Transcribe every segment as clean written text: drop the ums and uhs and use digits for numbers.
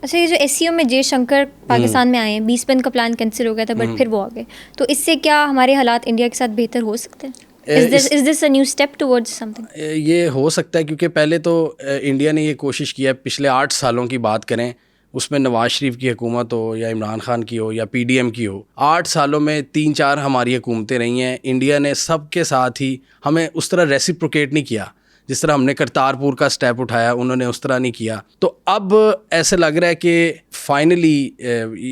اچھا یہ جو SCO میں جے شنکر پاکستان میں آئے ہیں، 20 بند کا پلان کینسل ہو گیا تھا بٹ پھر وہ آ گئے، تو اس سے کیا ہمارے حالات انڈیا کے ساتھ بہتر ہو سکتے ہیں؟ Is this a new step towards something؟ یہ ہو سکتا ہے کیونکہ پہلے تو انڈیا نے یہ کوشش کیا ہے، پچھلے 8 سالوں کی بات کریں، اس میں نواز شریف کی حکومت ہو یا عمران خان کی ہو یا PDM کی ہو، 8 سالوں میں 3-4 ہماری حکومتیں رہی ہیں. انڈیا نے سب کے ساتھ ہی ہمیں اس طرح ریسیپروکیٹ نہیں کیا، جس طرح ہم نے کرتارپور کا سٹیپ اٹھایا انہوں نے اس طرح نہیں کیا. تو اب ایسے لگ رہا ہے کہ فائنلی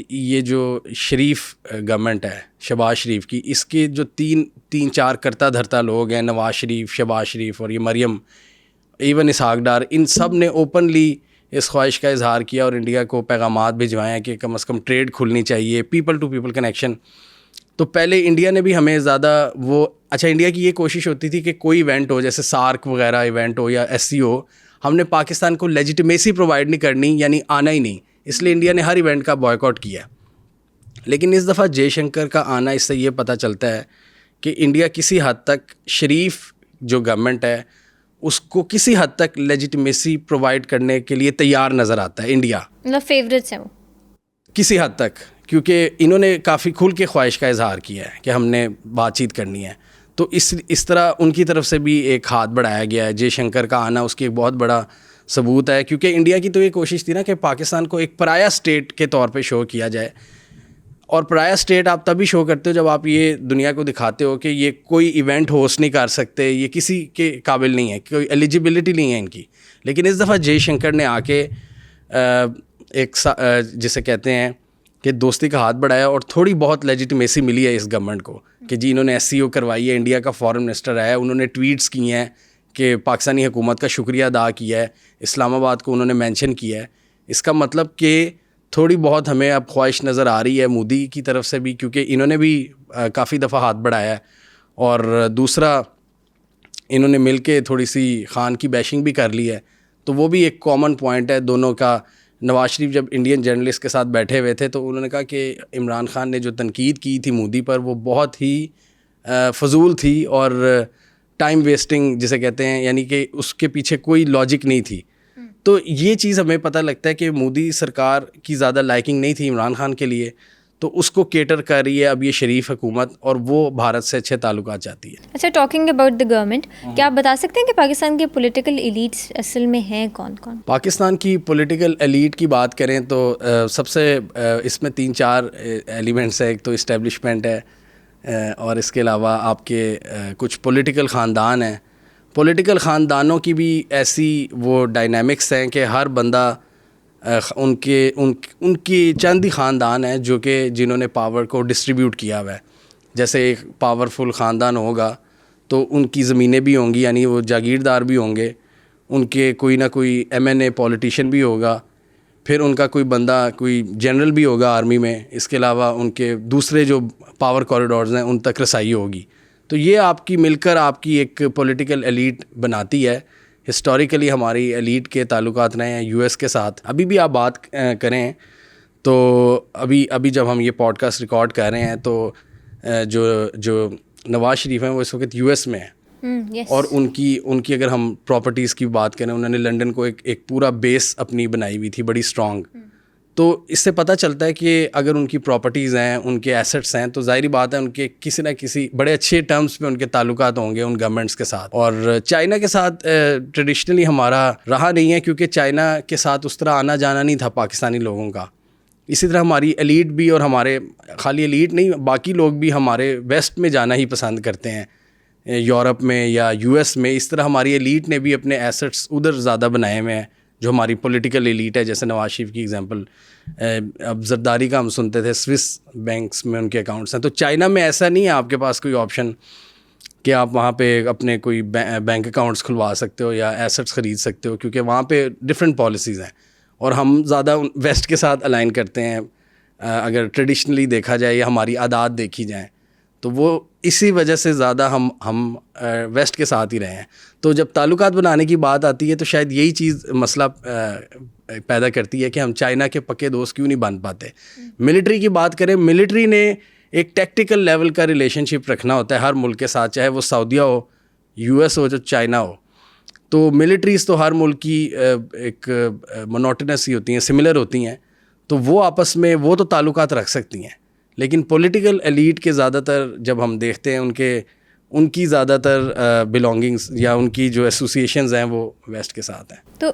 یہ جو شریف گورنمنٹ ہے شہباز شریف کی، اس کے جو 3-4 کرتا دھرتا لوگ ہیں، نواز شریف، شہباز شریف اور یہ مریم، ایون اسحاق ڈار، ان سب نے اوپنلی اس خواہش کا اظہار کیا اور انڈیا کو پیغامات بھجوائے ہیں کہ کم از کم ٹریڈ کھلنی چاہیے، پیپل ٹو پیپل کنیکشن. تو پہلے انڈیا نے بھی ہمیں زیادہ اچھا انڈیا کی یہ کوشش ہوتی تھی کہ کوئی ایونٹ ہو جیسے سارک وغیرہ ایونٹ ہو یا SCO، ہم نے پاکستان کو لیجیٹمیسی پرووائڈ نہیں کرنی، یعنی آنا ہی نہیں، اس لیے انڈیا نے ہر ایونٹ کا بوائیکاٹ کیا. لیکن اس دفعہ جے شنکر کا آنا، اس سے یہ پتہ چلتا ہے کہ انڈیا کسی حد تک شریف جو گورنمنٹ ہے اس کو کسی حد تک لیجیٹمیسی پرووائڈ کرنے کے لیے تیار نظر آتا ہے. انڈیا مطلب فیوریٹس ہیں وہ کسی حد تک، کیونکہ انہوں نے کافی کھل کے خواہش کا اظہار کیا ہے کہ ہم نے بات چیت کرنی ہے. تو اس طرح ان کی طرف سے بھی ایک ہاتھ بڑھایا گیا ہے. جے شنکر کا آنا اس کی ایک بہت بڑا ثبوت ہے، کیونکہ انڈیا کی تو یہ کوشش تھی نا کہ پاکستان کو ایک پرایا اسٹیٹ کے طور پہ شو کیا جائے. اور پرایا اسٹیٹ آپ تبھی شو کرتے ہو جب آپ یہ دنیا کو دکھاتے ہو کہ یہ کوئی ایونٹ ہوسٹ نہیں کر سکتے، یہ کسی کے قابل نہیں ہے، کوئی ایلیجیبلٹی نہیں ہے ان کی. لیکن اس دفعہ جے شنکر نے آ کے ایک جسے کہتے ہیں کہ دوستی کا ہاتھ بڑھایا اور تھوڑی بہت لیجیٹمیسی ملی ہے اس گورنمنٹ کو کہ جی انہوں نے SCO کروائی ہے. انڈیا کا فارن منسٹر آیا ہے، انہوں نے ٹویٹس کیے ہیں کہ پاکستانی حکومت کا شکریہ ادا کیا ہے، اسلام آباد کو انہوں نے مینشن کیا ہے. اس کا مطلب کہ تھوڑی بہت ہمیں اب خواہش نظر آ رہی ہے مودی کی طرف سے بھی، کیونکہ انہوں نے بھی کافی دفعہ ہاتھ بڑھایا ہے. اور دوسرا انہوں نے مل کے تھوڑی سی خان کی بیشنگ بھی کر لی ہے، تو وہ بھی ایک کامن پوائنٹ ہے دونوں کا. نواز شریف جب انڈین جرنلسٹ کے ساتھ بیٹھے ہوئے تھے تو انہوں نے کہا کہ عمران خان نے جو تنقید کی تھی مودی پر وہ بہت ہی فضول تھی اور ٹائم ویسٹنگ جسے کہتے ہیں، یعنی کہ اس کے پیچھے کوئی لاجک نہیں تھی. تو یہ چیز ہمیں پتہ لگتا ہے کہ مودی سرکار کی زیادہ لائکنگ نہیں تھی عمران خان کے لیے، تو اس کو کیٹر کر رہی ہے اب یہ شریف حکومت، اور وہ بھارت سے اچھے تعلقات چاہتی ہے. اچھا ٹاکنگ اباؤٹ دا گورنمنٹ، کیا آپ بتا سکتے ہیں کہ پاکستان کے پولیٹیکل ایلیٹس اصل میں ہیں کون کون؟ پاکستان کی پولیٹیکل ایلیٹ کی بات کریں تو سب سے اس میں 3-4 ایلیمنٹس ہیں. ایک تو اسٹیبلشمنٹ ہے، اور اس کے علاوہ آپ کے کچھ پولیٹیکل خاندان ہیں. پولیٹیکل خاندانوں کی بھی ایسی وہ ڈائنامکس ہیں کہ ہر بندہ ان کی چند ہی خاندان ہیں جو کہ جنہوں نے پاور کو ڈسٹریبیوٹ کیا ہوا ہے. جیسے ایک پاورفل خاندان ہوگا تو ان کی زمینیں بھی ہوں گی، یعنی وہ جاگیردار بھی ہوں گے، ان کے کوئی نہ کوئی MNA پولیٹیشین بھی ہوگا، پھر ان کا کوئی بندہ کوئی جنرل بھی ہوگا آرمی میں. اس کے علاوہ ان کے دوسرے جو پاور کوریڈورز ہیں ان تک رسائی ہوگی. تو یہ آپ کی مل کر آپ کی ایک پولیٹیکل ایلیٹ بناتی ہے. ہسٹوریکلی ہماری ایلیٹ کے تعلقات رہے ہیں US کے ساتھ. ابھی بھی آپ بات کریں تو ابھی جب ہم یہ پوڈ کاسٹ ریکارڈ کر رہے ہیں تو جو نواز شریف ہیں وہ اس وقت US میں ہیں. اور ان کی اگر ہم پراپرٹیز کی بات کریں، انہوں نے لنڈن کو ایک پورا بیس اپنی بنائی ہوئی تھی بڑی اسٹرانگ. تو اس سے پتہ چلتا ہے کہ اگر ان کی پراپرٹیز ہیں، ان کے ایسٹس ہیں، تو ظاہری بات ہے ان کے کسی نہ کسی بڑے اچھے ٹرمز پہ ان کے تعلقات ہوں گے ان گورنمنٹس کے ساتھ. اور چائنا کے ساتھ ٹریڈیشنلی ہمارا رہا نہیں ہے، کیونکہ چائنا کے ساتھ اس طرح آنا جانا نہیں تھا پاکستانی لوگوں کا. اسی طرح ہماری ایلیٹ بھی، اور ہمارے خالی ایلیٹ نہیں باقی لوگ بھی ہمارے ویسٹ میں جانا ہی پسند کرتے ہیں، یورپ میں یا US میں. اس طرح ہماری ایلیٹ نے بھی اپنے ایسٹس ادھر زیادہ بنائے ہوئے ہیں جو ہماری پولیٹیکل ایلیٹ ہے. جیسے نواز شریف کی ایگزامپل، اب زرداری کا ہم سنتے تھے، سوئس بینکس میں ان کے اکاؤنٹس ہیں. تو چائنا میں ایسا نہیں ہے آپ کے پاس کوئی آپشن کہ آپ وہاں پہ اپنے کوئی بینک اکاؤنٹس کھلوا سکتے ہو یا ایسٹس خرید سکتے ہو، کیونکہ وہاں پہ ڈفرینٹ پالیسیز ہیں. اور ہم زیادہ ویسٹ کے ساتھ الائن کرتے ہیں اگر ٹریڈیشنلی دیکھا جائے یا ہماری عادات دیکھی جائیں تو وہ اسی وجہ سے زیادہ ہم ویسٹ کے ساتھ ہی رہے ہیں. تو جب تعلقات بنانے کی بات آتی ہے تو شاید یہی چیز مسئلہ پیدا کرتی ہے کہ ہم چائنا کے پکے دوست کیوں نہیں بن پاتے. ملٹری کی بات کریں، ملٹری نے ایک ٹیکٹیکل لیول کا ریلیشن شپ رکھنا ہوتا ہے ہر ملک کے ساتھ، چاہے وہ سعودیہ ہو، US ہو، جو چائنا ہو. تو ملٹریز تو ہر ملک کی ایک مونوٹنس ہی ہوتی ہیں, سملر ہوتی ہیں, تو وہ آپس میں وہ تو تعلقات رکھ سکتی ہیں, لیکن پولیٹیکل ایلیٹ کے زیادہ تر جب ہم دیکھتے ہیں ان کی زیادہ تر بلانگنگس یا ان کی جو ایسوسیشنز ہیں وہ ویسٹ کے ساتھ ہیں. تو